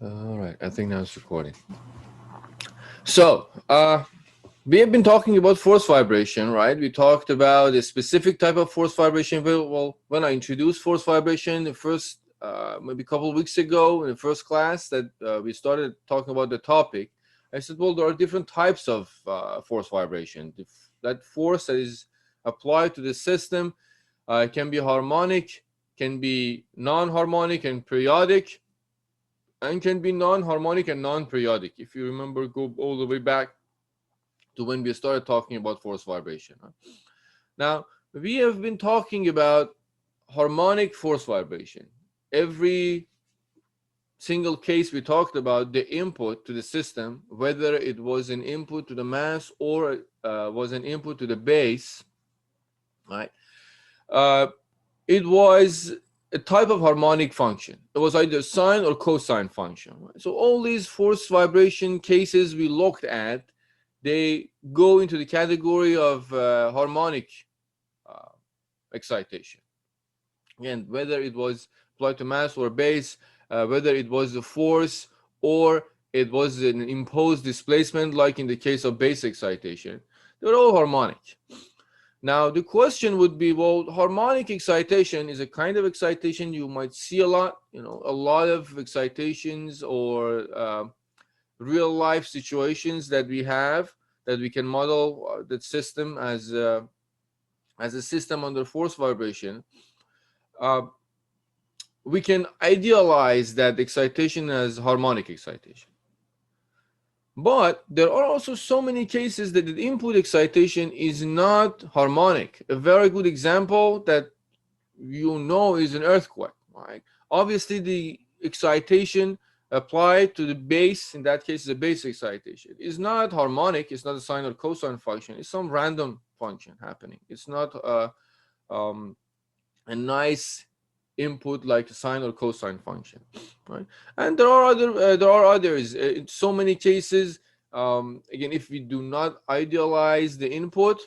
All right, I think now it's recording. So, we have been talking about force vibration, right? We talked about a specific type of force vibration. Well, when I introduced force vibration the first, maybe a couple of weeks ago in the first class that we started talking about the topic, I said, well, there are different types of force vibration. That force that is applied to the system can be harmonic, can be non-harmonic and periodic, and can be non-harmonic and non-periodic. If you remember, go all the way back to when we started talking about force vibration. Now, we have been talking about harmonic force vibration. Every single case we talked about the input to the system, whether it was an input to the mass or was an input to the base, right? Uh, it was a type of harmonic function. It was either sine or cosine function. Right? So all these force vibration cases we looked at, they go into the category of harmonic uh, excitation. Again, whether it was applied to mass or base, whether it was a force or it was an imposed displacement, like in the case of base excitation, they're all harmonic. Now, the question would be, well, harmonic excitation is a kind of excitation you might see a lot, a lot of excitations or real life situations that we have that we can model the system as a system under force vibration. Uh, we can idealize that excitation as harmonic excitation. But there are also so many cases that the input excitation is not harmonic. A very good example that is an earthquake, right? Obviously, the excitation applied to the base, in that case, is a base excitation, is not harmonic. It's not a sine or cosine function. It's some random function happening. It's not um, a nice input like a sine or cosine function, right? And there are others. In so many cases, again, if we do not idealize the input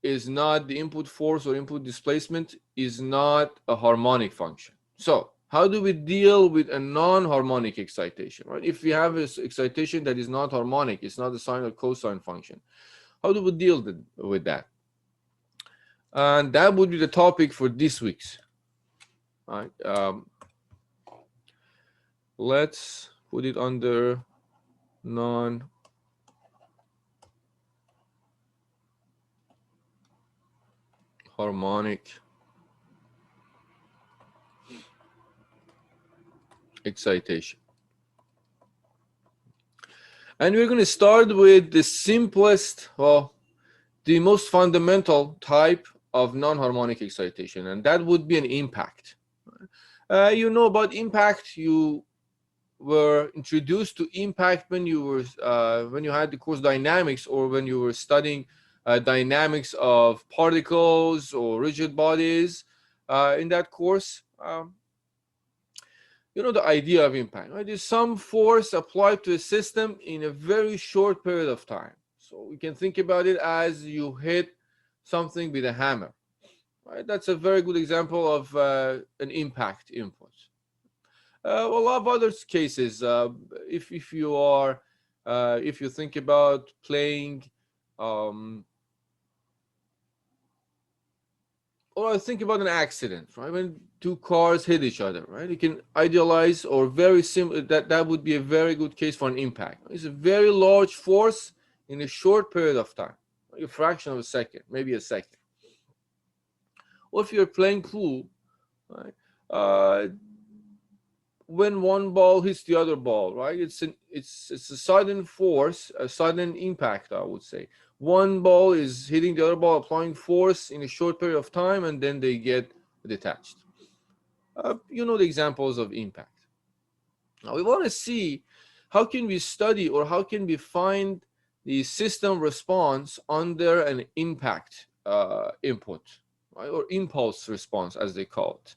is not the input force or input displacement is not a harmonic function. So how do we deal with a non-harmonic excitation, right? If we have this excitation that is not harmonic, it's not a sine or cosine function, how do we deal with that? And that would be the topic for this week's. All right. Let's put it under non-harmonic excitation. And we're going to start with the simplest, well, the most fundamental type of non-harmonic excitation, and that would be an impact. You know about impact. You were introduced to impact when you had the course dynamics, or when you were studying dynamics of particles or rigid bodies in that course. You know the idea of impact, right? There's some force applied to a system in a very short period of time. So we can think about it as you hit something with a hammer, right? That's a very good example of an impact input. A lot of other cases, if you are, if you think about playing, um, or think about an accident, right? When two cars hit each other, right? You can idealize or very similar that would be a very good case for an impact. It's a very large force in a short period of time, a fraction of a second, maybe a second. Or if you're playing pool, right? When one ball hits the other ball, right? It's a sudden force, a sudden impact, I would say. One ball is hitting the other ball, applying force in a short period of time, and then they get detached. You know the examples of impact. Now we want to see how can we study or how can we find the system response under an impact input, right? Or impulse response, as they call it.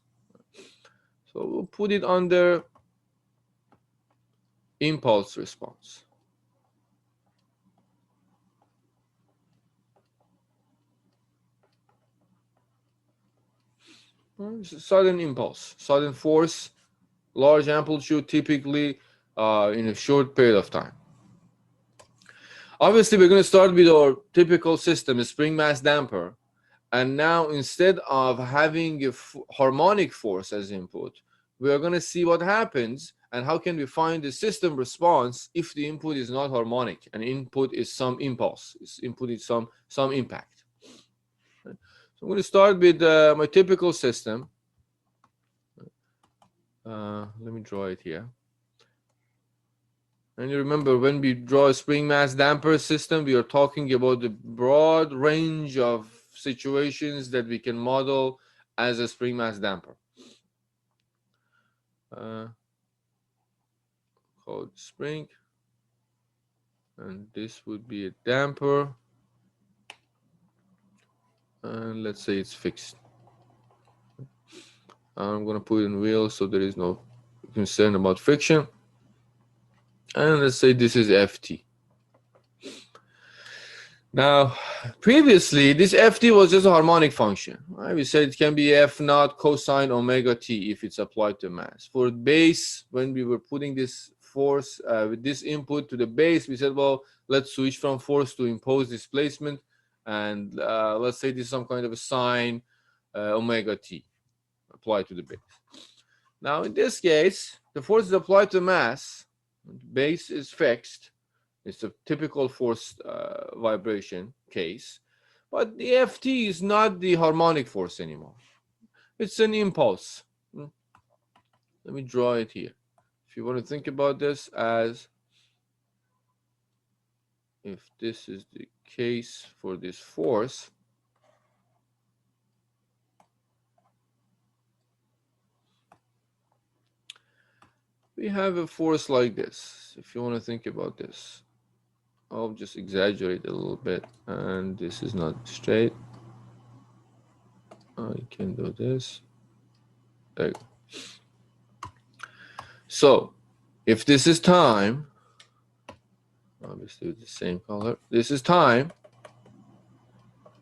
So we'll put it under impulse response. Sudden impulse, sudden force large amplitude, typically in a short period of time. Obviously, we're going to start with our typical system, a spring mass damper. And now, instead of having a harmonic force as input, we are going to see what happens and how can we find the system response if the input is not harmonic and input is some impulse, input is some impact. So I'm going to start with my typical system. Let me draw it here. And you remember, when we draw a spring mass damper system, we are talking about the broad range of situations that we can model as a spring mass damper. Called spring, and this would be a damper, and let's say it's fixed. I'm going to put it in real so there is no concern about friction. And let's say this is Ft. Now, previously, this Ft was just a harmonic function. Right? We said it can be F naught cosine omega t if it's applied to mass. For base, when we were putting this force with this input to the base, we said, well, let's switch from force to imposed displacement. And let's say this is some kind of a sine omega t applied to the base. Now, in this case, the force is applied to mass. Base is fixed. It's a typical force vibration case. But the Ft is not the harmonic force anymore. It's an impulse. Let me draw it here. If you want to think about this as if this is the case for this force, we have a force like this. If you want to think about this, I'll just exaggerate a little bit, and this is not straight. I can do this. There you go. So, if this is time, obviously with the same color, this is time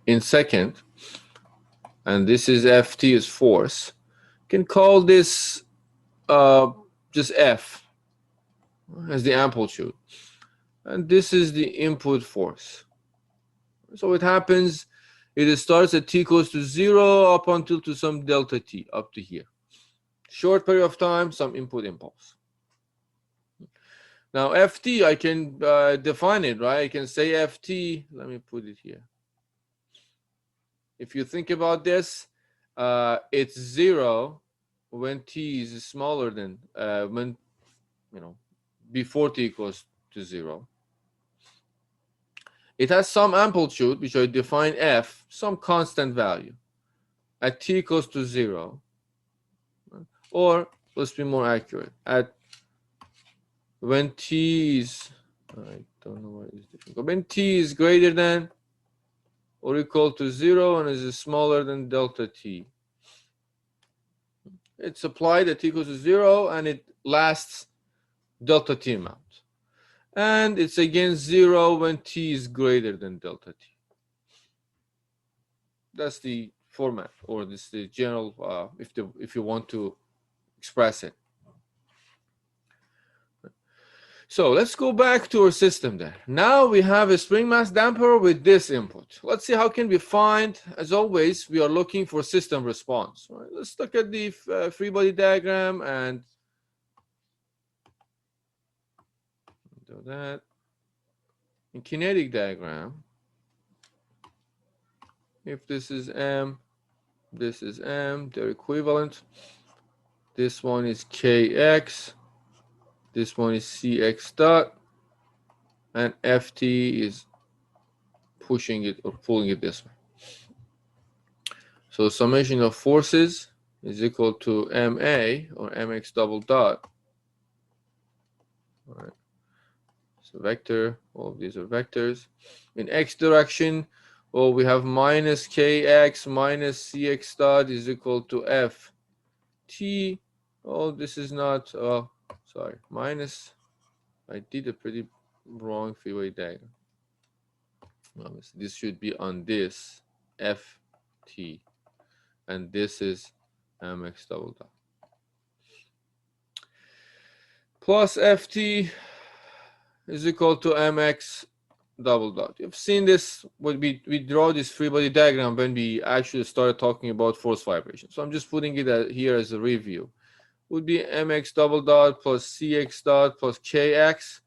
in second, and this is Ft is force. You can call this just F as the amplitude, and this is the input force. So it happens, it starts at t equals to 0 up until to some delta t up to here. Short period of time, some input impulse. Now Ft, I can define it, right? I can say Ft, let me put it here. If you think about this, it's 0 when t is smaller than, when, before t equals to 0. It has some amplitude, which I define F, some constant value at t equals to 0. Or, let's be more accurate, at when t is, I don't know why it's different, when t is greater than or equal to 0 and is smaller than delta t. It's applied at t equals to 0 and it lasts delta t amount. And it's again 0 when t is greater than delta t. That's the format, or this is the general, if you want to express it. So let's go back to our system then. Now we have a spring mass damper with this input. Let's see how can we find, as always, we are looking for system response. All right, let's look at the free body diagram and do that. In kinetic diagram, if this is M, this is M, they're equivalent. This one is Kx, this one is Cx dot, and Ft is pushing it or pulling it this way. So summation of forces is equal to Ma or Mx double dot. All right. So vector, all of these are vectors. In x direction, well, we have minus Kx minus Cx dot is equal to Ft. Oh, this is not, sorry, minus, I did a pretty wrong three-way diagram. This should be on this Ft, and this is Mx double dot. plus ft is equal to mx double dot. You've seen this when we draw this free body diagram when we actually started talking about force vibration. So I'm just putting it here as a review. Would be mx double dot plus cx dot plus kx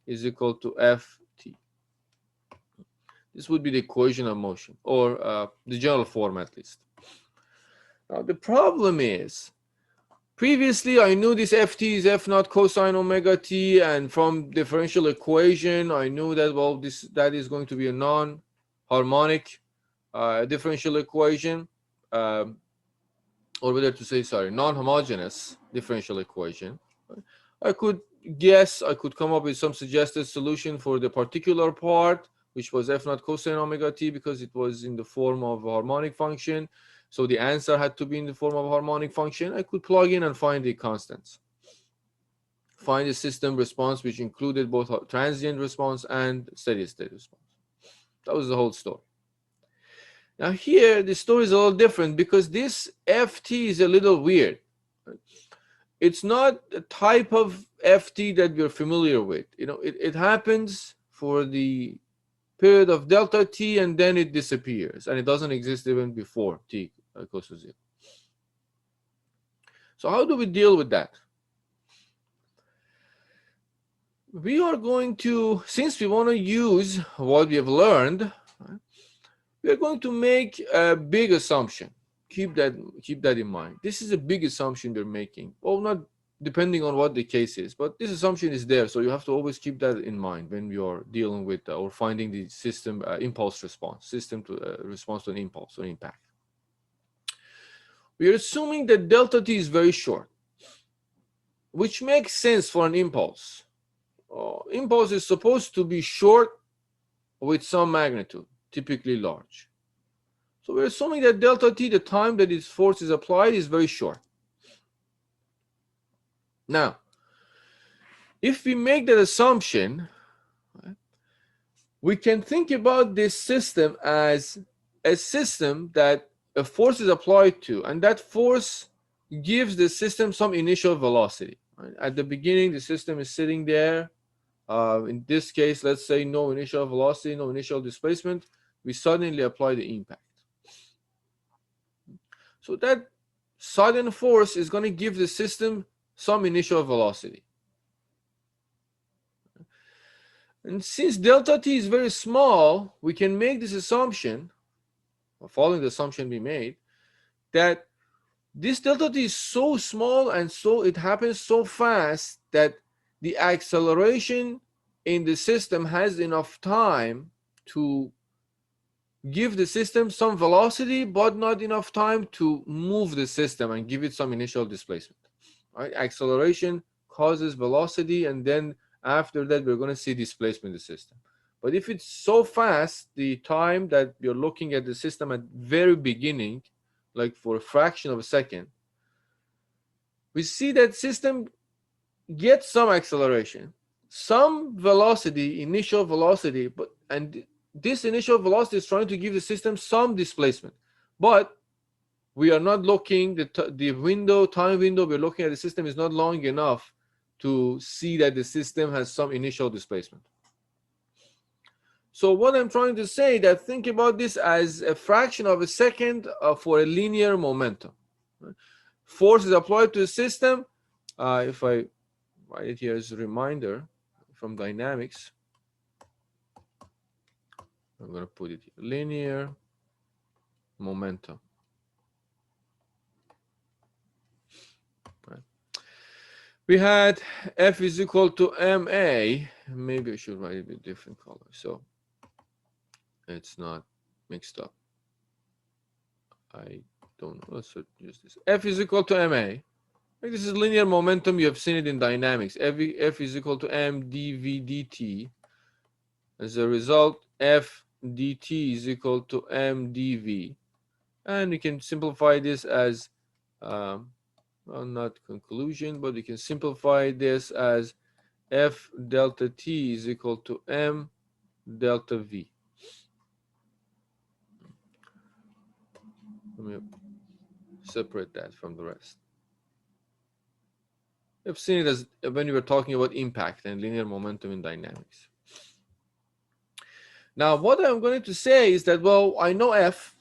is equal to ft. This would be the equation of motion, or the general form at least. Now the problem is, previously I knew this ft is f naught cosine omega t, and from differential equation I knew that, well, that is going to be a non-harmonic differential equation, or whether to say, sorry, non-homogeneous differential equation. I could guess, I could come up with some suggested solution for the particular part, which was f naught cosine omega t, because it was in the form of a harmonic function. So the answer had to be in the form of a harmonic function. I could plug in and find the constants. Find the system response, which included both transient response and steady state response. That was the whole story. Now here, the story is a little different because this ft is a little weird. It's not the type of ft that we're familiar with. You know, it happens for the period of delta t, and then it disappears, and it doesn't exist even before t goes to 0. So how do we deal with that? We are going to, since we want to use what we have learned, we are going to make a big assumption. Keep that in mind. This is a big assumption we're making. Well, not depending on what the case is, but this assumption is there, so you have to always keep that in mind when you're dealing with or finding the system impulse response, system to response to an impulse or impact. We are assuming that delta t is very short, which makes sense for an impulse. Impulse is supposed to be short with some magnitude, typically large. So we're assuming that delta t, the time that its force is applied, is very short. Now, if we make that assumption, we can think about this system as a system that a force is applied to, and that force gives the system some initial velocity. Right? At the beginning, the system is sitting there. In this case, let's say no initial velocity, no initial displacement. We suddenly apply the impact. So that sudden force is going to give the system some initial velocity. And since delta t is very small, we can make this assumption, or following the assumption we made, that this delta t is so small and so it happens so fast that the acceleration in the system has enough time to give the system some velocity, but not enough time to move the system and give it some initial displacement. Right? Acceleration causes velocity, and then after that, we're going to see displacement in the system. But if it's so fast, the time that you're looking at the system at very beginning, like for a fraction of a second, we see that system gets some acceleration, some velocity, initial velocity, and this initial velocity is trying to give the system some displacement. But we are not looking, the time window we're looking at the system is not long enough to see that the system has some initial displacement. So what I'm trying to say, that think about this as a fraction of a second for a linear momentum. Force is applied to the system. If I write it here as a reminder from dynamics, I'm going to put it here, linear momentum. Right. We had F is equal to ma. Maybe I should write it with different color so it's not mixed up. I don't know. Let's use this. F is equal to ma. This is linear momentum. You have seen it in dynamics. F is equal to m dv dt. As a result, F dt is equal to m dv. And we can simplify this as, well, not conclusion, but we can simplify this as F delta t is equal to m delta v. Let me separate that from the rest. We've seen it as when we were talking about impact and linear momentum in dynamics. Now, what I'm going to say is that, well, I know F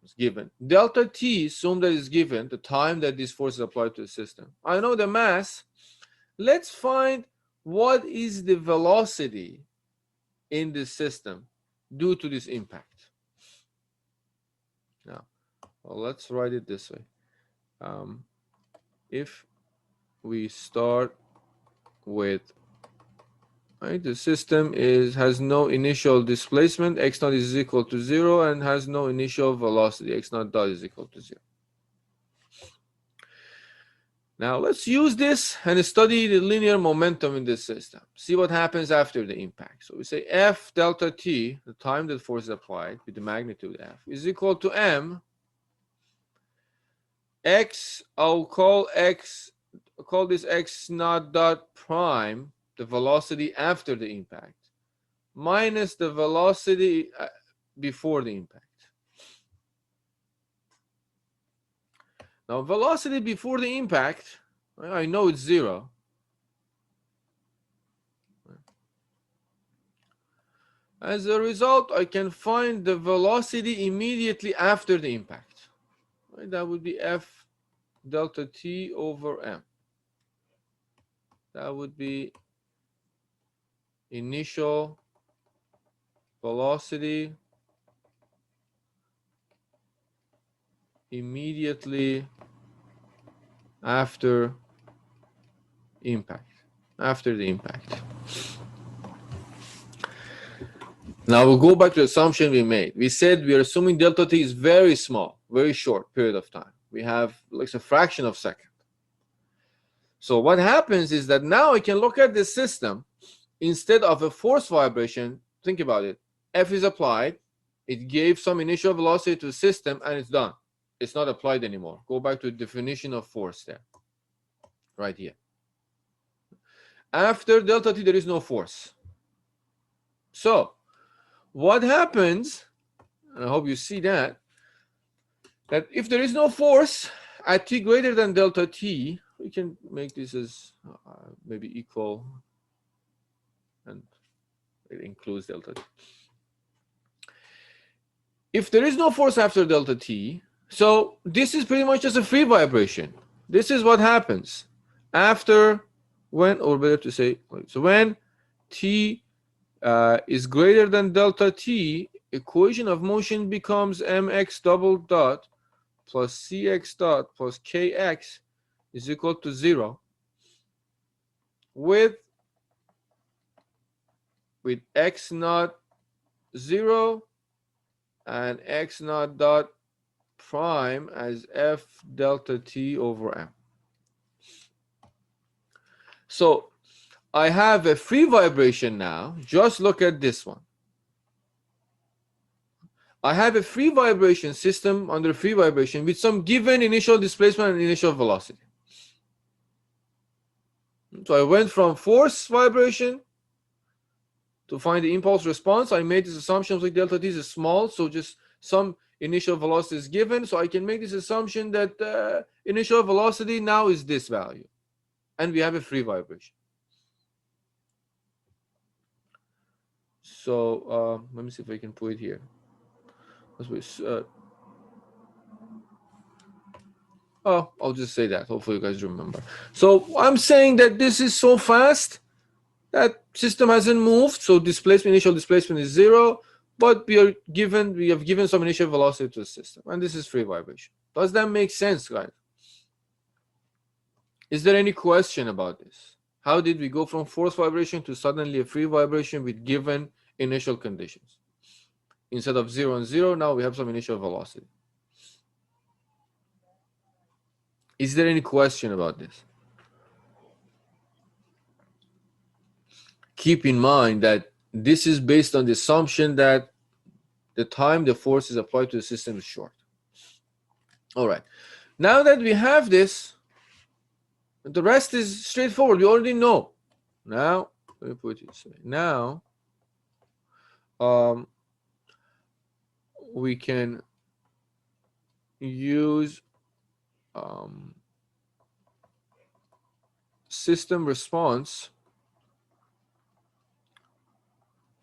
is given. Delta T, assume that is given, the time that this force is applied to the system. I know the mass. Let's find what is the velocity in the system due to this impact. Now, well, let's write it this way. If we start with, right, the system has no initial displacement, x naught is equal to 0, and has no initial velocity, x naught dot is equal to 0. Now let's use this and study the linear momentum in this system. See what happens after the impact. So we say F delta T, the time that force is applied with the magnitude F, is equal to m x, I'll call this x naught dot prime, the velocity after the impact, minus the velocity before the impact. Now velocity before the impact, I know it's 0. As a result, I can find the velocity immediately after the impact. Right? That would be F delta T over m. That would be initial velocity immediately after impact, after the impact. Now we'll go back to the assumption we made. We said we are assuming delta T is very small, very short period of time. We have like a fraction of a second. So what happens is that now I can look at this system. Instead of a force vibration, think about it. F is applied. It gave some initial velocity to the system, and it's done. It's not applied anymore. Go back to the definition of force there, right here. After delta T, there is no force. So what happens, and I hope you see that if there is no force at T greater than delta T, we can make this as maybe equal, and it includes delta T. If there is no force after delta T, so this is pretty much just a free vibration. This is what happens after when, or better to say, so when T is greater than delta T, equation of motion becomes mx double dot plus cx dot plus kx is equal to 0 with x naught 0 and x naught dot prime as F delta T over m. So I have a free vibration now. Just look at this one. I have a free vibration system under free vibration with some given initial displacement and initial velocity. So I went from force vibration to find the impulse response. I made this assumption like delta T is small, so just some initial velocity is given. So I can make this assumption that initial velocity now is this value. And we have a free vibration. So let me see if I can put it here. I'll just say that. Hopefully you guys remember. So I'm saying that this is so fast that system hasn't moved. So initial displacement is 0, but we have given some initial velocity to the system, and this is free vibration. Does that make sense, guys? Is there any question about this? How did we go from force vibration to suddenly a free vibration with given initial conditions? Instead of 0 and 0, now we have some initial velocity. Is there any question about this? Keep in mind that this is based on the assumption that the time the force is applied to the system is short. All right. Now that we have this, the rest is straightforward. We already know. Now, let me put it this way. Now, we can use system response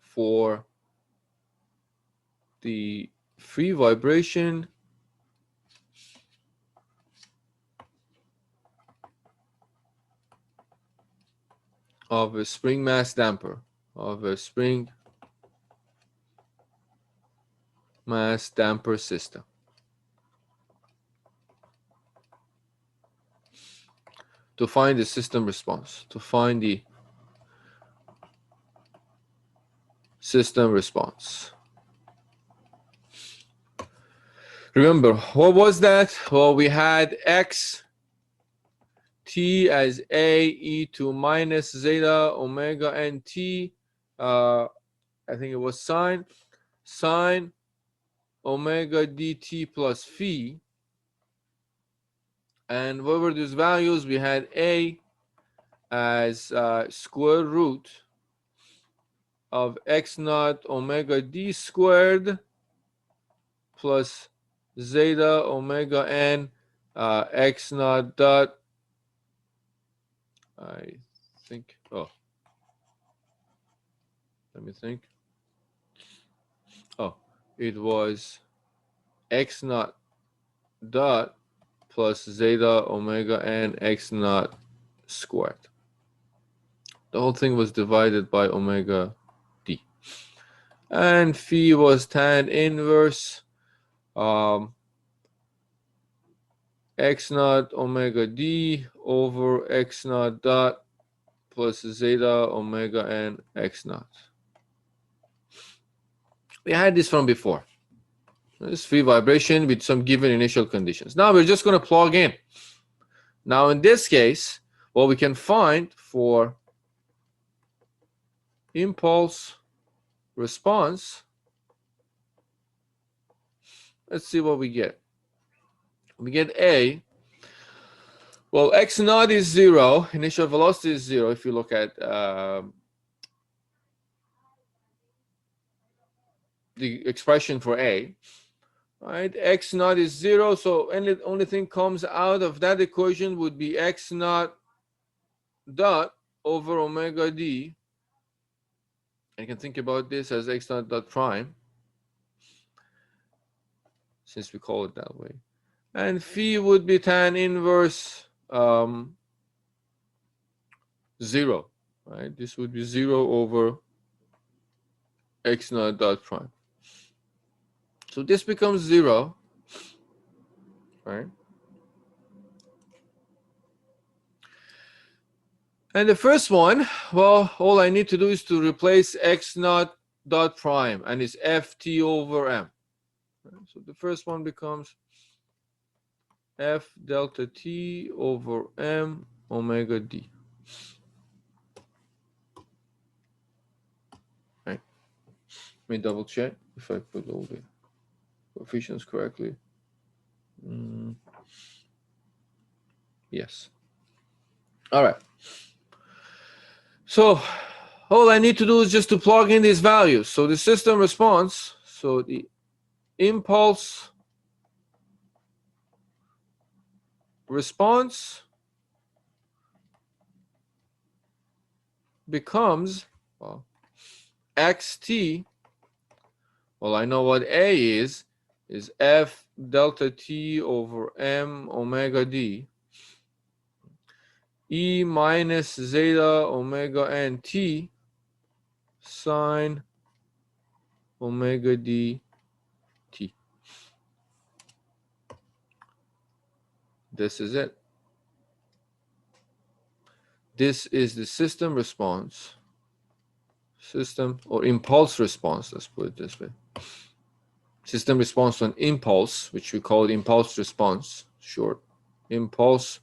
for the free vibration of a spring mass damper, system. To find the system response, Remember, what was that? Well, we had x t as a e to minus zeta omega n t. I think it was sine omega dt plus phi. And what were those values? We had a as square root of x naught omega d squared plus zeta omega n x naught dot, I think, let me think. It was x naught dot plus zeta omega n x naught squared. The whole thing was divided by omega d. And phi was tan inverse x naught omega d over x naught dot plus zeta omega n x naught. We had this from before. This free vibration with some given initial conditions. Now we're just going to plug in. Now in this case, what we can find for impulse response, let's see what we get. We get A. Well, x naught is 0. Initial velocity is 0 if you look at the expression for A. Right, x naught is 0, so only thing comes out of that equation would be x naught dot over omega d. And you can think about this as x naught dot prime, since we call it that way. And phi would be tan inverse 0, right? This would be 0 over x naught dot prime. So this becomes 0, right? And the first one, well, all I need to do is to replace x naught dot prime, and it's ft over m. So the first one becomes f delta t over m omega d. Right? Let me double check if I put all the coefficients correctly. Yes. All right. So all I need to do is just to plug in these values. So the system response, so the impulse response becomes, well, xt. Well, I know what A is f delta t over m omega d, e minus zeta omega n t sine omega d t. This is it. This is the system response, or impulse response, let's put it this way. System response to an impulse, which we call impulse response, short. Impulse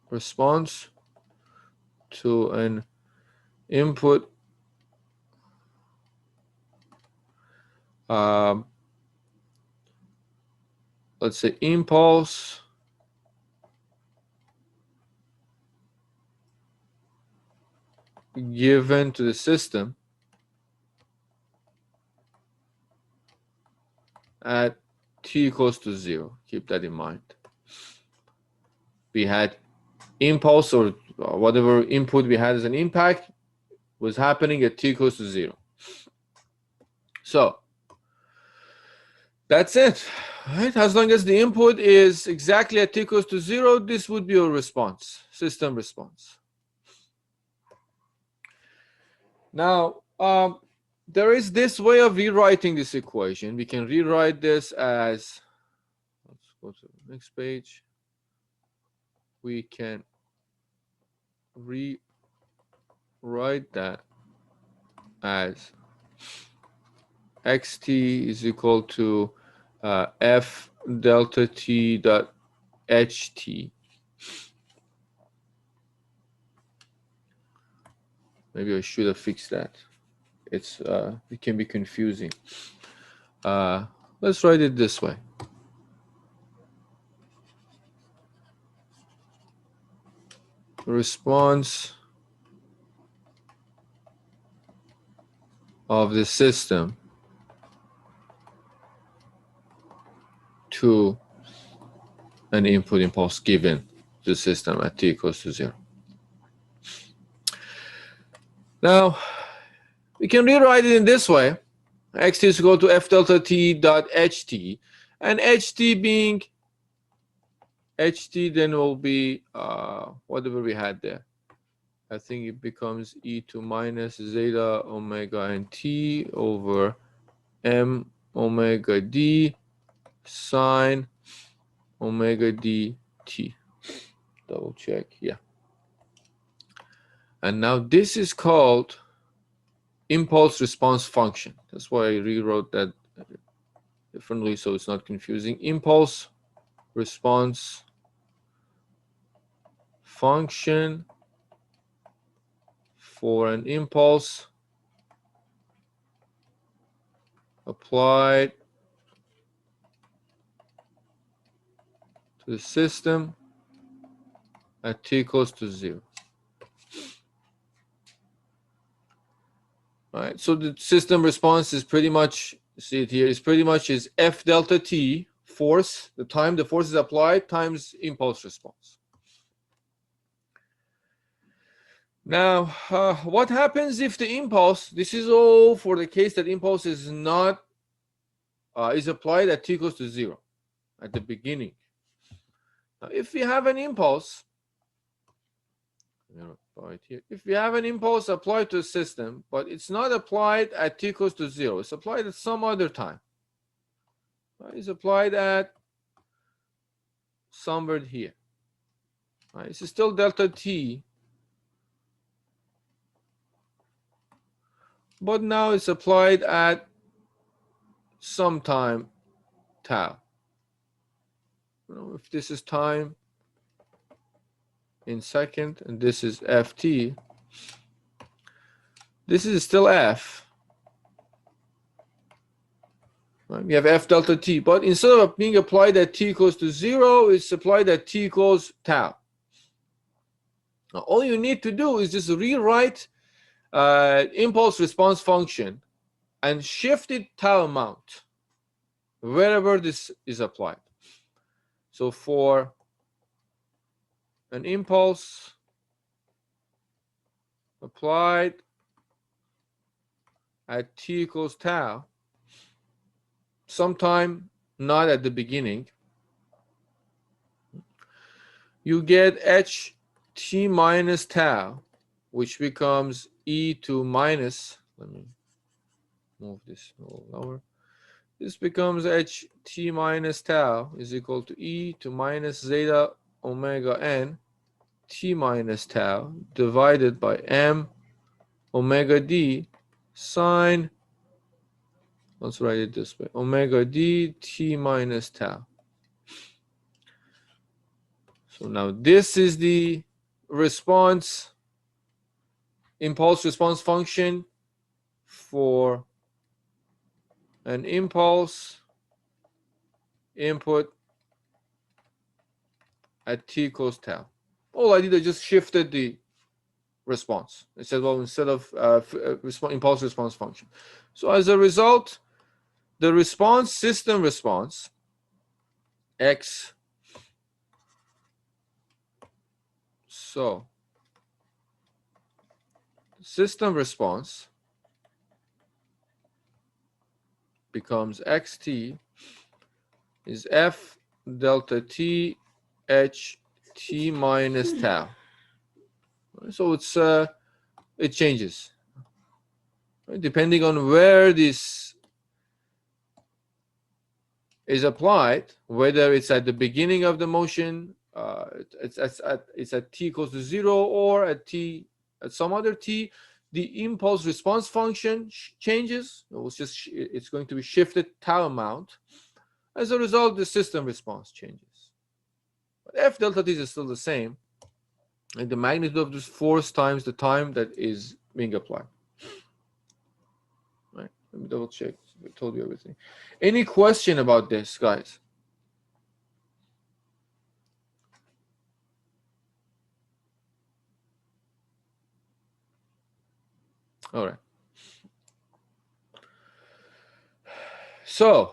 response to an input let's say impulse given to the system at t equals to 0. Keep that in mind. We had impulse or whatever input we had as an impact was happening at t equals to 0. So that's it, right? As long as the input is exactly at t equals to 0, this would be a response, system response. Now, there is this way of rewriting this equation. We can rewrite this as, let's go to the next page. We can rewrite that as xt is equal to f delta t dot ht. Maybe I should have fixed that. It can be confusing. Let's write it this way. Response of the system to an input impulse given the system at t equals to 0. Now, we can rewrite it in this way. Xt is equal to f delta t dot ht, and ht being ht then will be whatever we had there. I think it becomes e to minus zeta omega n t over m omega d sine omega d t. Double check, yeah. And now this is called impulse response function. That's why I rewrote that differently so it's not confusing. Impulse response function for an impulse applied to the system at t equals to 0. All right, so the system response is pretty much, see it here, is pretty much is f delta t, force, the time the force is applied, times impulse response. Now, what happens if the impulse, this is all for the case that impulse is not, is applied at t equals to 0 at the beginning. Now, if we have an impulse, right here, if we have an impulse applied to a system, but it's not applied at t equals to 0, it's applied at some other time. Right? It's applied at somewhere here. Right? It's still delta t, but now it's applied at some time tau. If this is time in second and this is ft, this is still f. Right? We have f delta t, but instead of being applied at t equals to 0, it's applied at t equals tau. Now, all you need to do is just rewrite impulse response function and shift it tau amount wherever this is applied. So for an impulse applied at t equals tau, sometime not at the beginning, you get ht minus tau, which becomes e to minus, let me move this a little lower. This becomes ht minus tau is equal to e to minus zeta omega n t minus tau divided by m omega d sine, let's write it this way, omega d t minus tau. So now this is the response, impulse response function for an impulse input at t equals tau. All I did, I just shifted the response. I said, well, instead of impulse response function. So as a result, the response, system response, x So system response becomes xt is f delta t h t minus tau. So it changes, right? Depending on where this is applied, whether it's at the beginning of the motion, it's at t equals to 0, or at some other t, the impulse response function changes. It's going to be shifted tau amount. As a result, the system response changes. But f delta t is still the same, and the magnitude of this force times the time that is being applied. Right? Let me double check. I told you everything. Any question about this, guys? All right. So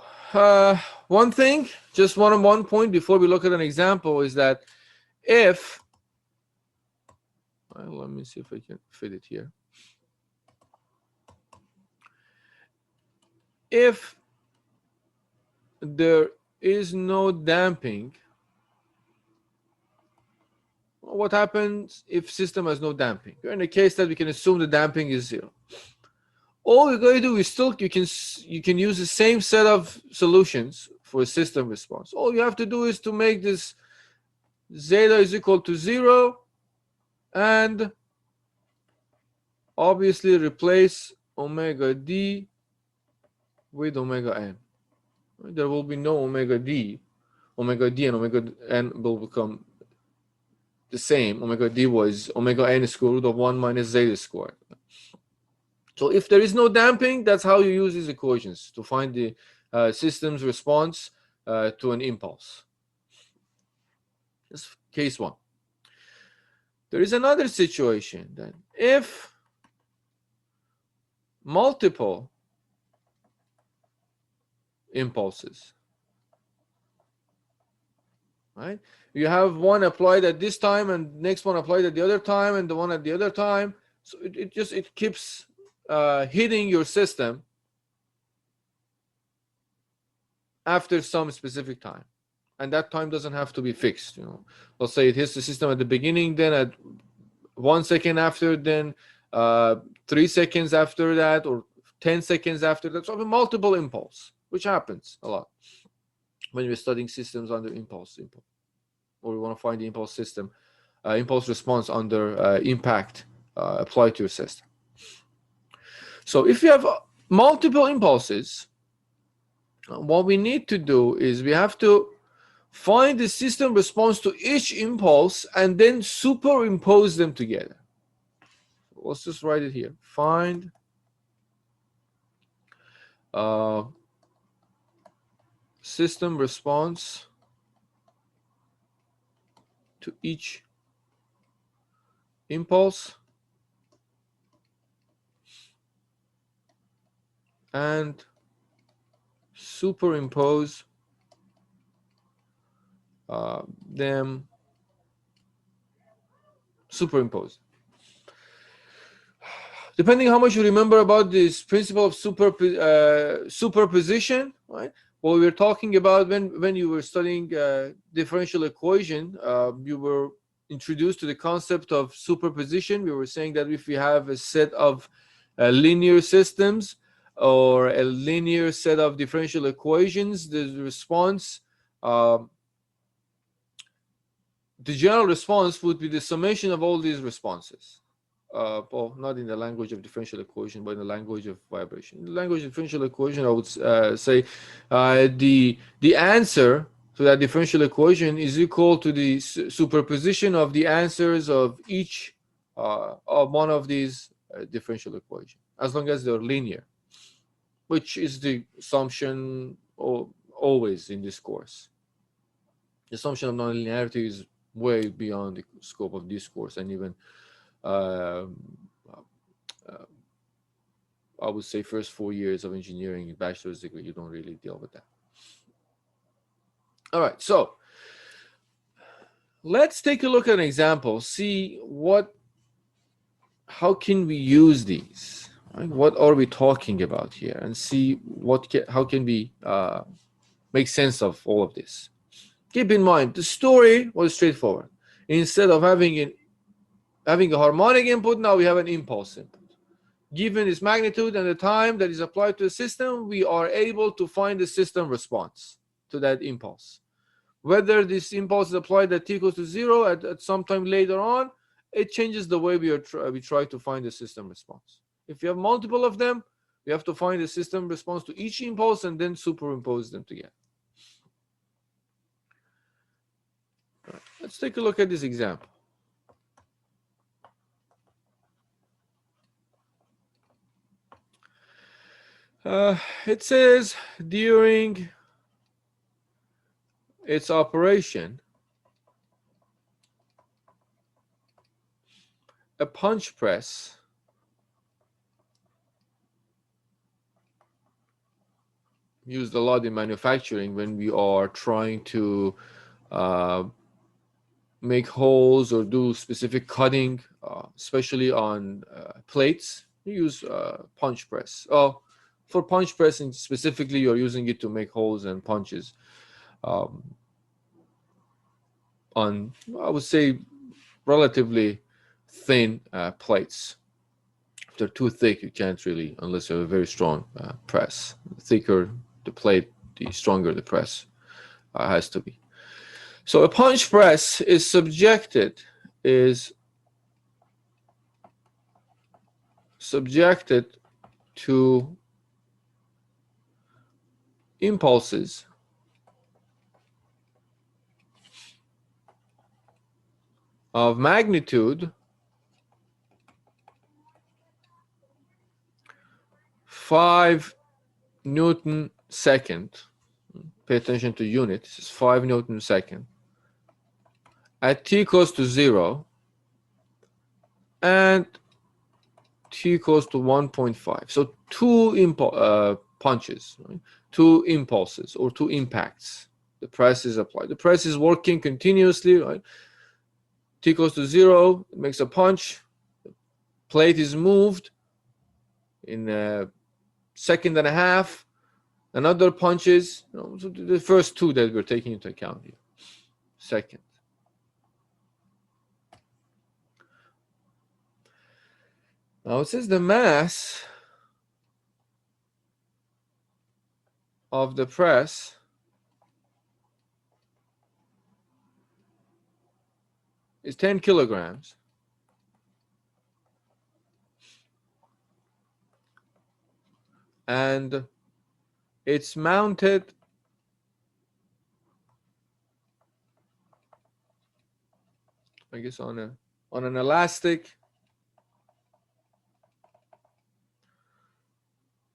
one thing, just one point before we look at an example, is that if, well, let me see if I can fit it here. If there is no damping, what happens if system has no damping? We're in a case that we can assume the damping is 0. All you gotta do is you can use the same set of solutions for a system response. All you have to do is to make this zeta is equal to 0, and obviously replace omega d with omega n. There will be no omega d. Omega d and omega n will become the same. Omega d was omega n square root of 1 minus zeta squared. So if there is no damping, that's how you use these equations to find the system's response to an impulse. That's case 1. There is another situation that if multiple impulses, right? You have one applied at this time and next one applied at the other time and the one at the other time. So it keeps hitting your system after some specific time. And that time doesn't have to be fixed. Let's say it hits the system at the beginning, then at 1 second after, then 3 seconds after that, or 10 seconds after that. So a multiple impulse, which happens a lot when you're studying systems under impulse, or you want to find the impulse system, impulse response under impact applied to your system. So if you have multiple impulses, what we need to do is we have to find the system response to each impulse and then superimpose them together. Let's just write it here. Find system response to each impulse and superimpose them. Superimpose. Depending how much you remember about this principle of superposition, right? What we were talking about when you were studying differential equation, you were introduced to the concept of superposition. We were saying that if we have a set of linear systems or a linear set of differential equations, the response, the general response would be the summation of all these responses. Well, not in the language of differential equation, but in the language of vibration. In the language of differential equation, I would say the answer to that differential equation is equal to the superposition of the answers of each of one of these differential equations, as long as they're linear, which is the assumption always in this course. The assumption of nonlinearity is way beyond the scope of this course, and even I would say first 4 years of engineering, bachelor's degree, you don't really deal with that. All right, so Let's take a look at an example, see how can we use these, right? What are we talking about here, and see how can we make sense of all of this. Keep in mind, the story was straightforward. Instead of having a harmonic input, now we have an impulse input. Given its magnitude and the time that is applied to the system, we are able to find the system response to that impulse. Whether this impulse is applied at t equals to 0 at some time later on, it changes the way we try to find the system response. If you have multiple of them, we have to find the system response to each impulse and then superimpose them together. Right. Let's take a look at this example. It says during its operation, a punch press used a lot in manufacturing when we are trying to make holes or do specific cutting, especially on plates. You use punch press. Oh, for punch pressing specifically, you're using it to make holes and punches on, I would say, relatively thin plates. If they're too thick, you can't really, unless you have a very strong press. The thicker the plate, the stronger the press has to be. So a punch press is subjected to impulses of magnitude 5 Newton second. Pay attention to unit. This is 5 Newton second at t equals to 0 and t equals to 1.5. So two punches, right? Two impulses or two impacts. The press is applied. The press is working continuously, right? T equals to 0, it makes a punch. The plate is moved in a second and a half. Another punches. So the first two that we're taking into account here. Second. Now it says the mass of the press is 10 kilograms. And it's mounted I guess on an elastic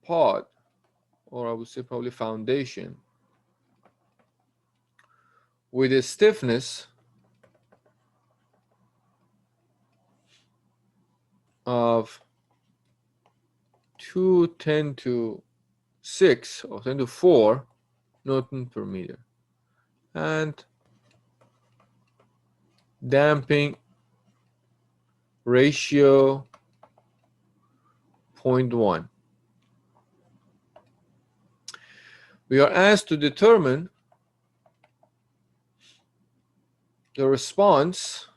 pod, or I would say probably foundation, with a stiffness of 210 to 6 or 10 to 4 Newton per meter, and damping ratio 0.1. We are asked to determine the response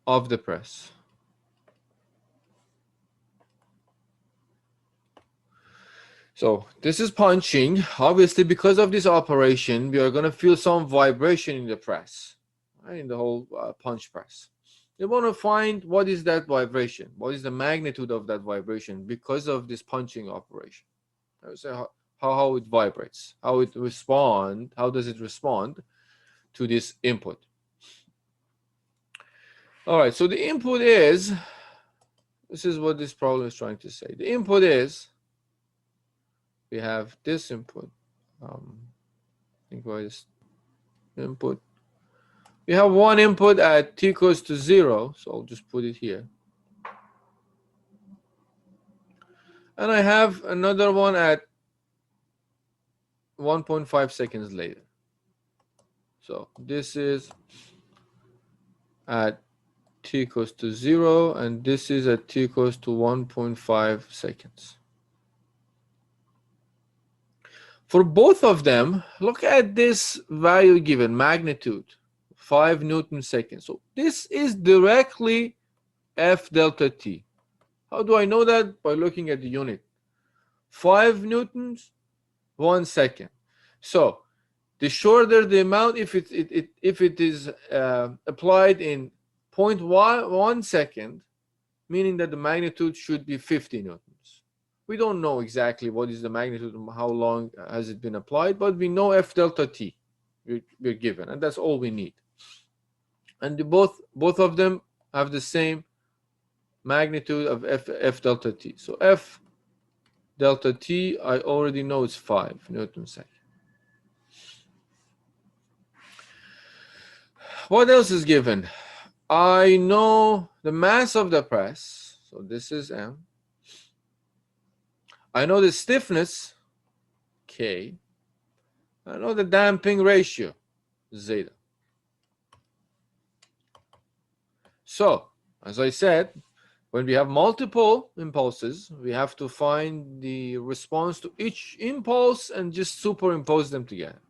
of the press. So this is punching. Obviously, because of this operation, we are going to feel some vibration in the press, right, in the whole punch press. We want to find what is that vibration, what is the magnitude of that vibration because of this punching operation. I would say how it vibrates, how does it respond to this input. All right, so the input is, this is what this problem is trying to say. The input is, we have this input. Think about this input. We have one input at t equals to 0, so I'll just put it here. And I have another one at 1.5 seconds later. So this is at t equals to 0, and this is at t equals to 1.5 seconds. For both of them, look at this value given, magnitude, 5 Newton seconds. So this is directly F delta T. How do I know that? By looking at the unit. 5 newtons, 1 second. So the shorter the amount, if it is applied in 0.1 second, meaning that the magnitude should be 50 newtons. We don't know exactly what is the magnitude and how long has it been applied, but we know F delta T we're given, and that's all we need. And both of them have the same magnitude of F delta T. So F delta T, I already know it's 5 Newton second. What else is given? I know the mass of the press, so this is M. I know the stiffness, K. I know the damping ratio, zeta. So, as I said, when we have multiple impulses, we have to find the response to each impulse and just superimpose them together.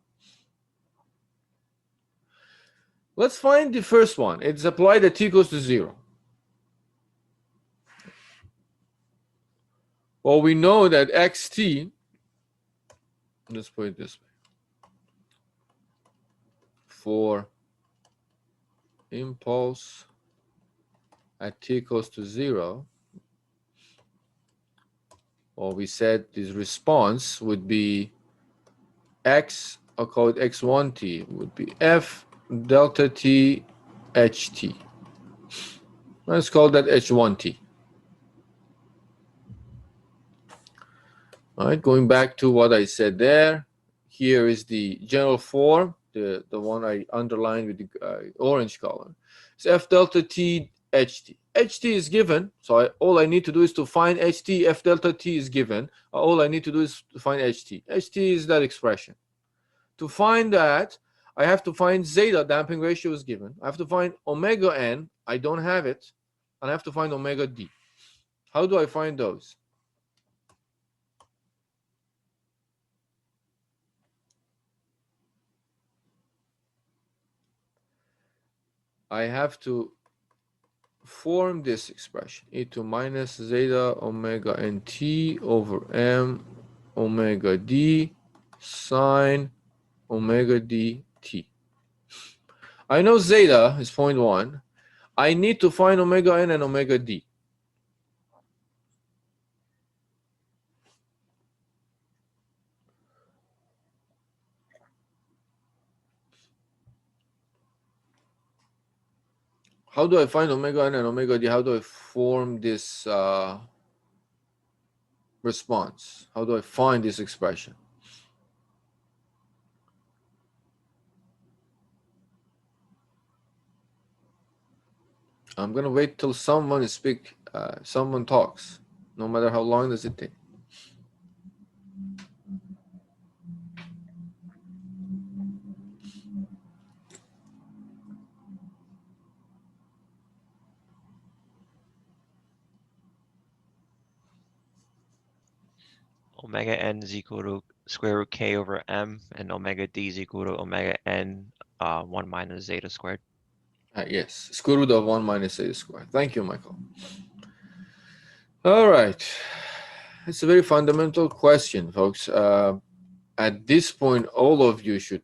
Let's find the first one. It's applied at t equals to 0. Well, we know that xt, let's put it this way, for impulse at t equals to 0, well, we said this response would be x, I'll call it x1t, would be f delta t ht. Let's call that h1t. All right, going back to what I said there, here is the general form, the one I underlined with the orange color. It's f delta t ht. ht is given, so all I need to do is to find ht. F delta t is given. All I need to do is to find ht. ht is that expression. To find that, I have to find zeta, damping ratio is given. I have to find omega n, I don't have it, and I have to find omega d. How do I find those? I have to form this expression, e2 minus zeta omega nt over m omega d sine omega dt. I know zeta is 0.1. I need to find omega n and omega d. How do I find omega n and omega d? How do I form this response? How do I find this expression? I'm gonna wait till someone someone talks, no matter how long does it take. Omega n is equal to square root k over m, and omega d is equal to omega n 1 minus zeta squared. Yes, square root of 1 minus zeta squared. Thank you, Michael. All right. It's a very fundamental question, folks. At this point, all of you should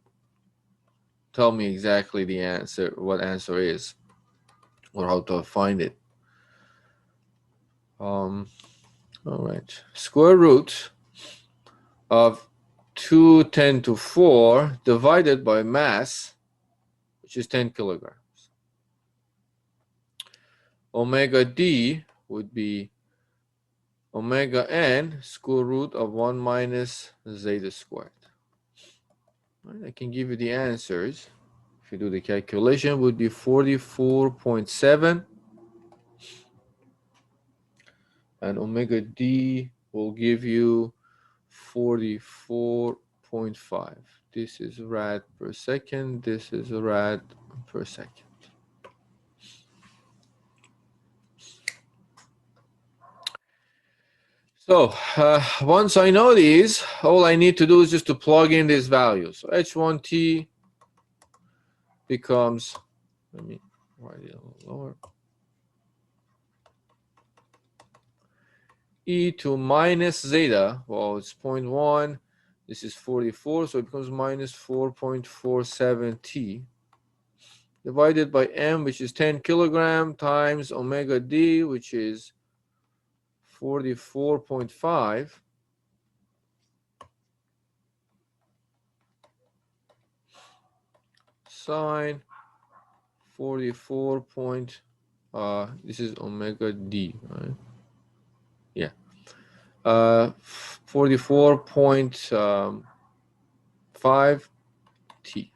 tell me exactly the answer, what answer is, or how to find it. All right. Square root of 2 10 to 4 divided by mass, which is 10 kilograms. Omega d would be omega n square root of 1 minus zeta squared. Right, I can give you the answers. If you do the calculation, would be 44.7, and omega d will give you 44.8. 0.5. This is rad per second. This is rad per second. So once I know these, all I need to do is just to plug in these values. So h1t becomes, let me write it a little lower, e to minus zeta, well, it's 0.1, this is 44, so it becomes minus 4.47 t divided by m, which is 10 kilogram, times omega d, which is 44.5, sine 44 point, this is omega d, right? Yeah. 44.5 t.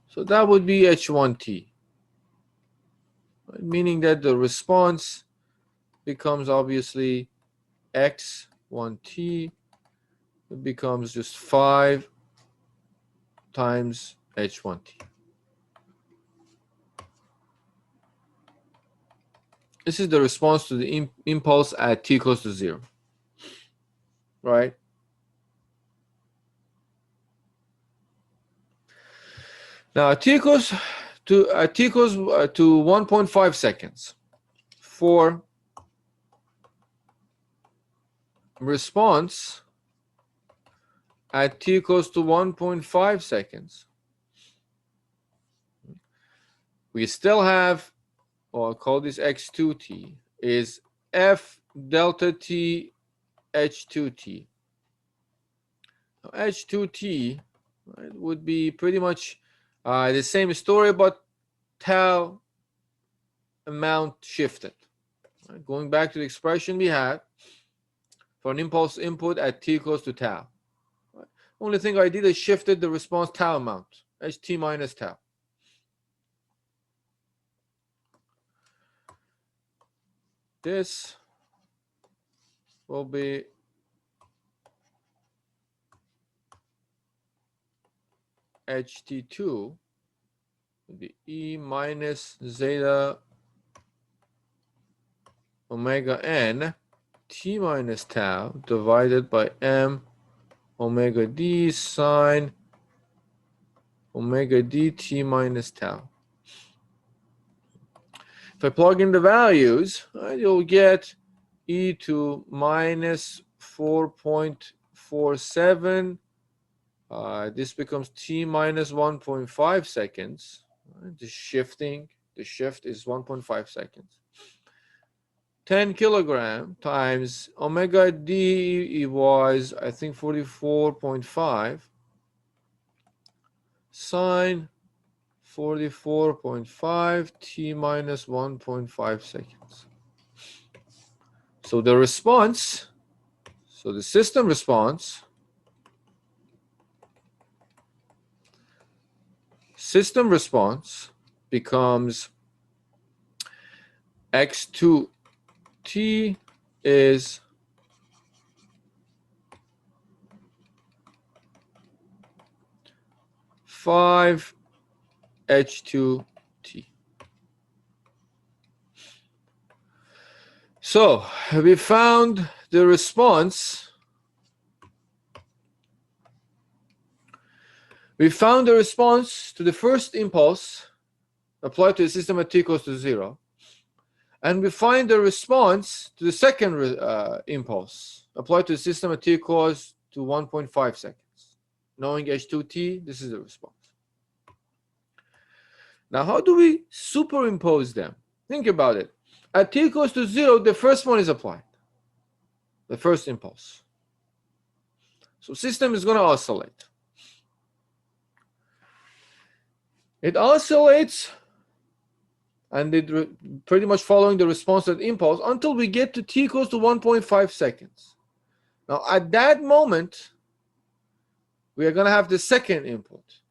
So that would be h1t, right? Meaning that the response becomes obviously x1t. It becomes just 5 times h1t. This is the response to the impulse at t equals to 0, right? Now t equals to 1.5 seconds for response at t equals to 1.5 seconds. We still have, or I'll call this x2t, is f delta t h2t. Now, h2t, right, would be pretty much the same story, but tau amount shifted. Right? Going back to the expression we had for an impulse input at t equals to tau. Right? Only thing I did is shifted the response tau amount, ht minus tau. This will be ht2, the e minus zeta omega n t minus tau divided by m omega d sine omega d t minus tau. If I plug in the values, you'll get e to minus 4.47. This becomes t minus 1.5 seconds. The shift is 1.5 seconds. 10 kilogram times omega d was, I think, 44.5 sine 44.5 t minus 1.5 seconds. So the response, so the system response becomes x2t is 5 h2t. So we found the response. We found the response to the first impulse applied to the system at t equals to 0. And we find the response to the second impulse applied to the system at t equals to 1.5 seconds. Knowing h2t, this is the response. Now, how do we superimpose them? Think about it. At t equals to 0, the first one is applied, the first impulse. So system is going to oscillate. It oscillates, and it pretty much following the response to the impulse until we get to t equals to 1.5 seconds. Now, at that moment, we are going to have the second input,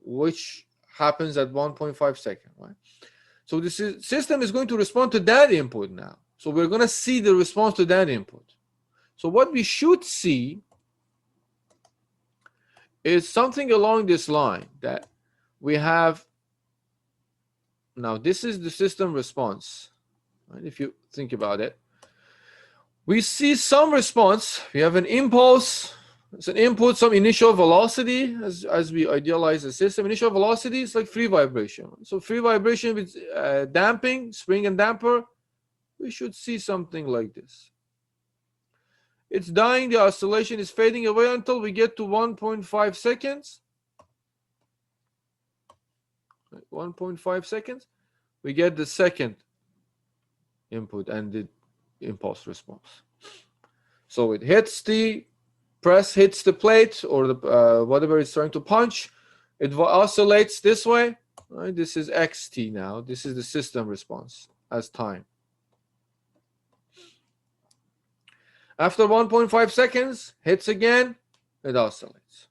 which happens at 1.5 seconds, right? So the system is going to respond to that input now. So we're going to see the response to that input. So what we should see is something along this line, that we have, now this is the system response, right? If you think about it, we see some response. We have an impulse, it's an input, some initial velocity, as we idealize the system. Initial velocity is like free vibration. So free vibration with damping, spring and damper, we should see something like this. It's dying, the oscillation is fading away until we get to 1.5 seconds. 1.5 seconds, we get the second input and the impulse response. So it hits the press, hits the plate or the whatever it's trying to punch. It oscillates this way. Right? This is xt now. This is the system response as time. After 1.5 seconds, hits again, it oscillates.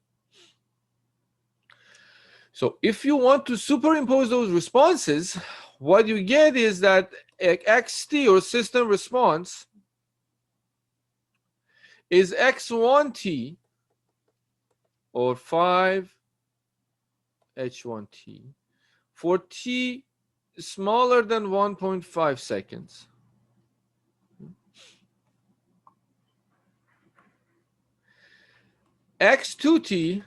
So if you want to superimpose those responses, what you get is that xt, or system response, is x1t, or 5 h1t, for t smaller than 1.5 seconds. X2t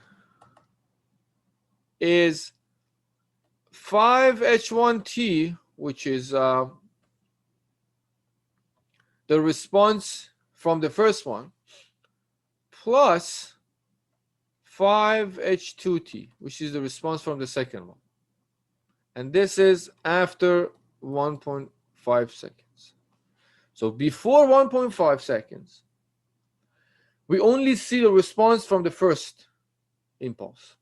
is 5 h1t, which is the response from the first one, plus 5 h2t, which is the response from the second one. And this is after 1.5 seconds. So before 1.5 seconds, we only see the response from the first impulse.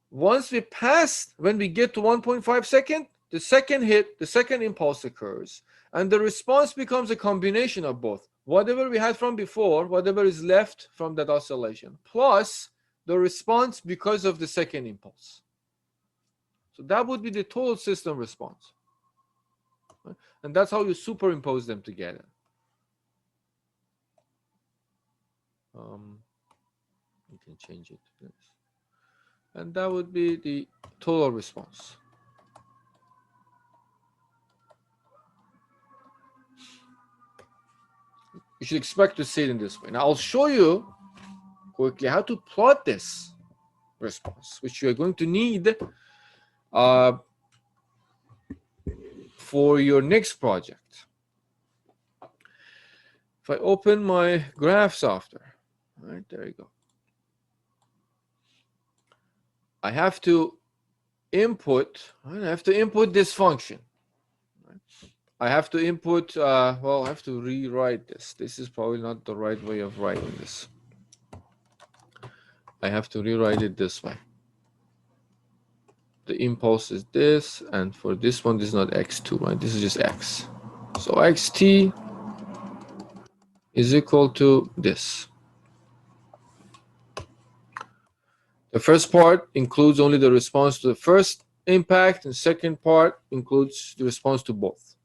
Once we pass, when we get to 1.5 seconds, the second hit, the second impulse occurs, and the response becomes a combination of both. Whatever we had from before, whatever is left from that oscillation, plus the response because of the second impulse. So that would be the total system response. And that's how you superimpose them together. You can change it to this. And that would be the total response. You should expect to see it in this way. Now I'll show you quickly how to plot this response, which you're going to need for your next project. If I open my graph software, right, there you go. I have to input, right, I have to input this function. Right? I have to input, well, I have to rewrite this. This is probably not the right way of writing this. I have to rewrite it this way. The impulse is this, and for this one, this is not x2, right? This is just x. So xt is equal to this. The first part includes only the response to the first impact, and second part includes the response to both.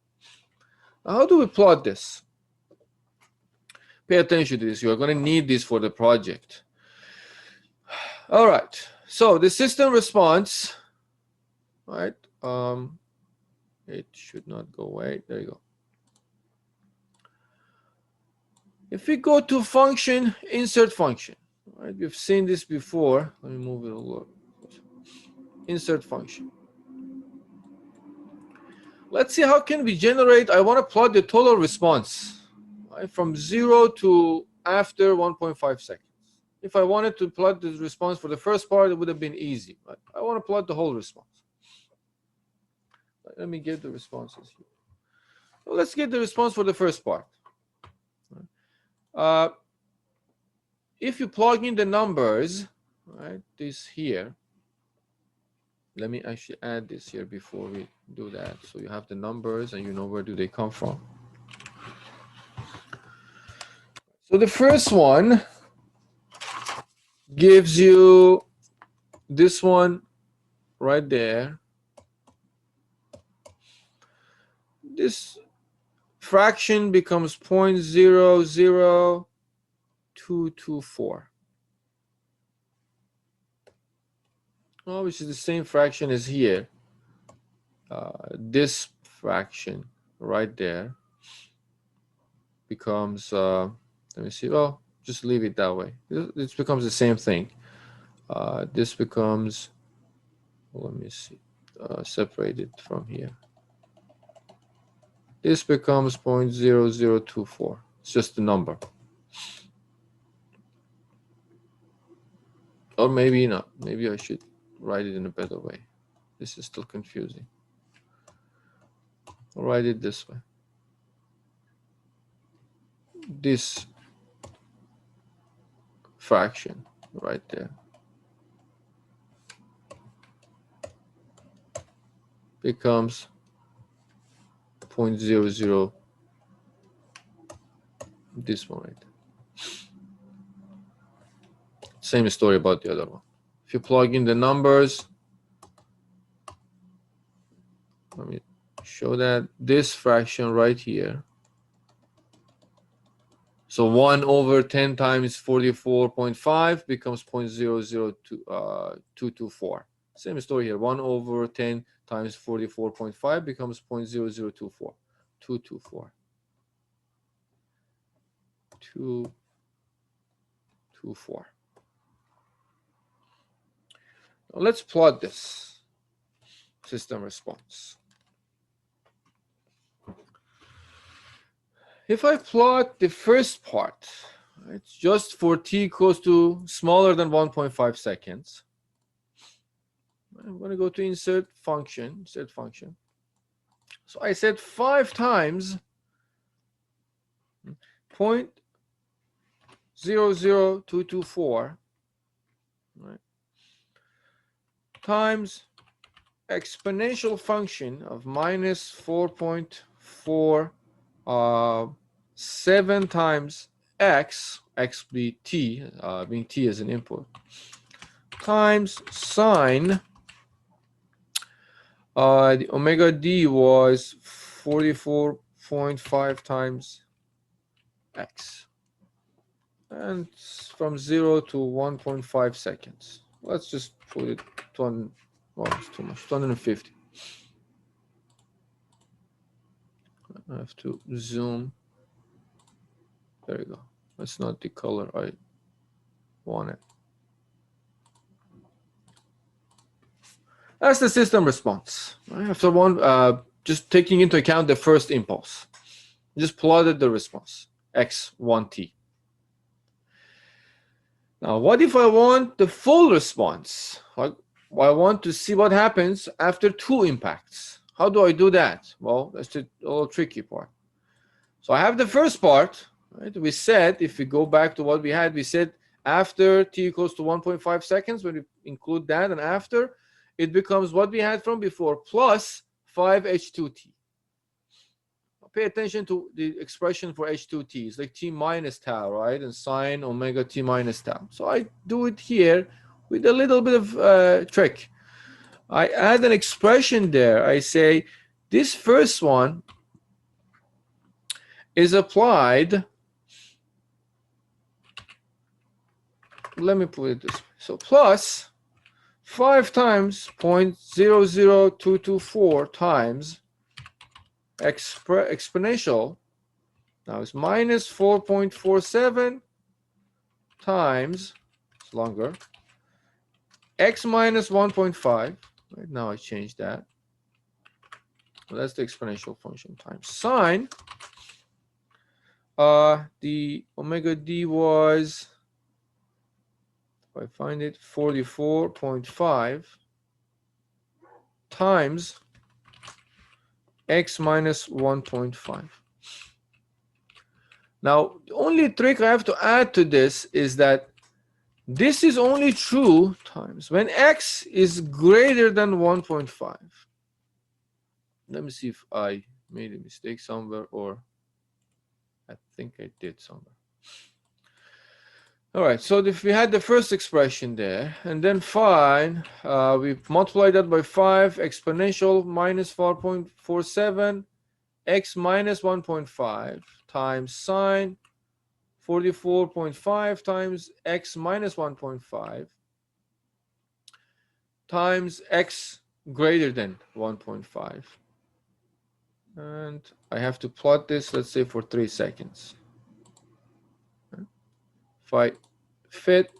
Now, how do we plot this? Pay attention to this. You are going to need this for the project. All right. So the system response, right? It should not go away. There you go. If we go to function, insert function, right? We've seen this before. Let me move it a little. Insert function. Let's see how can we generate. I want to plot the total response, right, from 0 to after 1.5 seconds. If I wanted to plot the response for the first part, it would have been easy. But I want to plot the whole response. Let me get the responses here. Well, let's get the response for the first part. If you plug in the numbers, right, this here, let me actually add this here before we do that. So you have the numbers and you know where do they come from. So the first one gives you this one right there. This fraction becomes 0.00224. Well, which is the same fraction as here. This fraction right there becomes, let me see, well, just leave it that way. This becomes the same thing. This becomes, let me see, separate it from here. This becomes 0.0024. It's just a number. Or maybe not. Maybe I should write it in a better way. This is still confusing. I'll write it this way. This fraction right there becomes 0.00, this one right there. Same story about the other one. If you plug in the numbers, let me show that this fraction right here. So 1 over 10 times 44.5 becomes 0.00224. Same story here. 1 over 10 times 44.5 becomes 0.0024. 224. 224. Now let's plot this system response. If I plot the first part, it's just for t equals to smaller than 1.5 seconds. I'm going to go to insert function. So I said 5 times 0.00224, right, times exponential function of minus 4.47 times x be t, being t as an input, times sine, the omega d was 44.5 times x, and from 0 to 1.5 seconds. Let's just put it to, well, it's too much, 250. I have to zoom. There you go. That's not the color I wanted. That's the system response. Right? After one, just taking into account the first impulse. Just plotted the response, x1t. Now, what if I want the full response? I want to see what happens after 2 impacts. How do I do that? Well, that's the little tricky part. So I have the first part, right? We said, if we go back to what we had, we said after t equals to 1.5 seconds, when we include that and after, it becomes what we had from before, plus 5h2t. Pay attention to the expression for h2t. It's like t minus tau, right? And sine omega t minus tau. So I do it here with a little bit of trick. I add an expression there. I say this first one is applied. Let me put it this way. So plus 5 times 0.00224 times exponential. Now it's minus 4.47 times, it's longer, x minus 1.5. Right now I changed that. Well, that's the exponential function times sine. The omega d was, if I find it, 44.5 times x minus 1.5. Now, the only trick I have to add to this is that this is only true times when x is greater than 1.5. Let me see if I made a mistake somewhere, or I think I did somewhere. All right, so if we had the first expression there, and then fine, we multiply that by 5 exponential minus 4.47 x minus 1.5 times sine 44.5 times x minus 1.5 times x greater than 1.5. And I have to plot this, let's say, for 3 seconds. If I fit,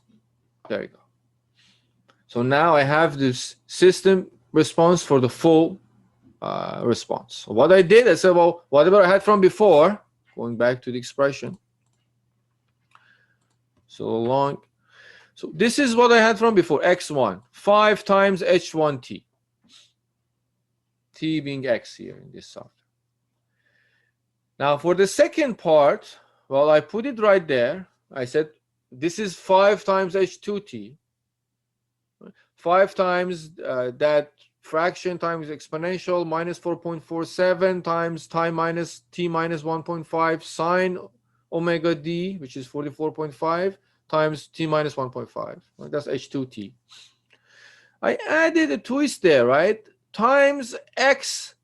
there you go. So now I have this system response for the full response. So what I did, I said, well, whatever I had from before, going back to the expression. So this is what I had from before, x1, 5 times h1t. T being x here in this software. Now for the second part, well, I put it right there. I said, this is 5 times h2t. 5 times that fraction times exponential minus 4.47 times time minus t minus 1.5 sine omega d, which is 44.5 times t minus 1.5. That's h2t. I added a twist there, right? Times x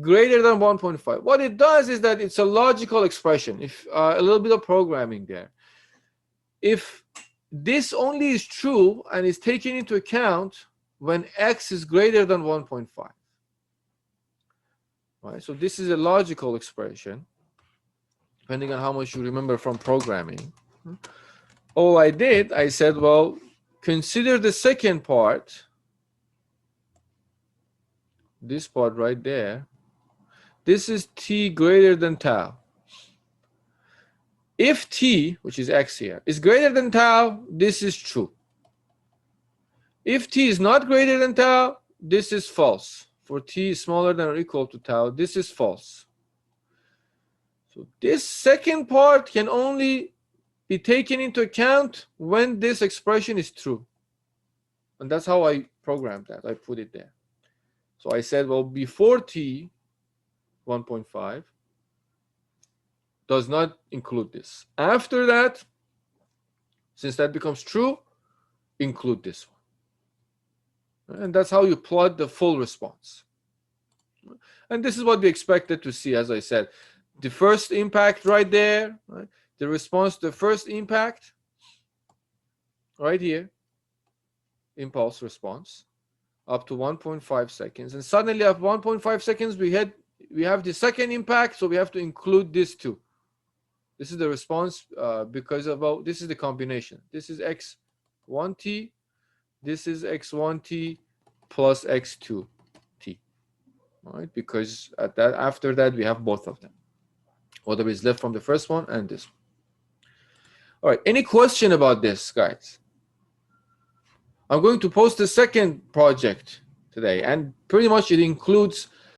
greater than 1.5. What it does is that it's a logical expression. If a little bit of programming there. If this only is true and is taken into account when x is greater than 1.5. Right? So this is a logical expression, depending on how much you remember from programming. All I did, I said, well, consider the second part, this part right there. This is t greater than tau. If t, which is x here, is greater than tau, this is true. If t is not greater than tau, this is false. For t is smaller than or equal to tau, this is false. So this second part can only be taken into account when this expression is true. And that's how I programmed that. I put it there. So I said, well, before t, 1.5, does not include this. After that, since that becomes true, include this one. And that's how you plot the full response. And this is what we expected to see, as I said. The first impact right there, right? The response to the first impact, right here, impulse response, up to 1.5 seconds. And suddenly at 1.5 seconds, we have the second impact, so we have to include this too. This is the response because of, this is the combination. This is x1t, this is x1t plus x2t. All right, because after that, we have both of them. Whatever is left from the first one and this one. All right, any question about this, guys? I'm going to post the second project today, and pretty much it includes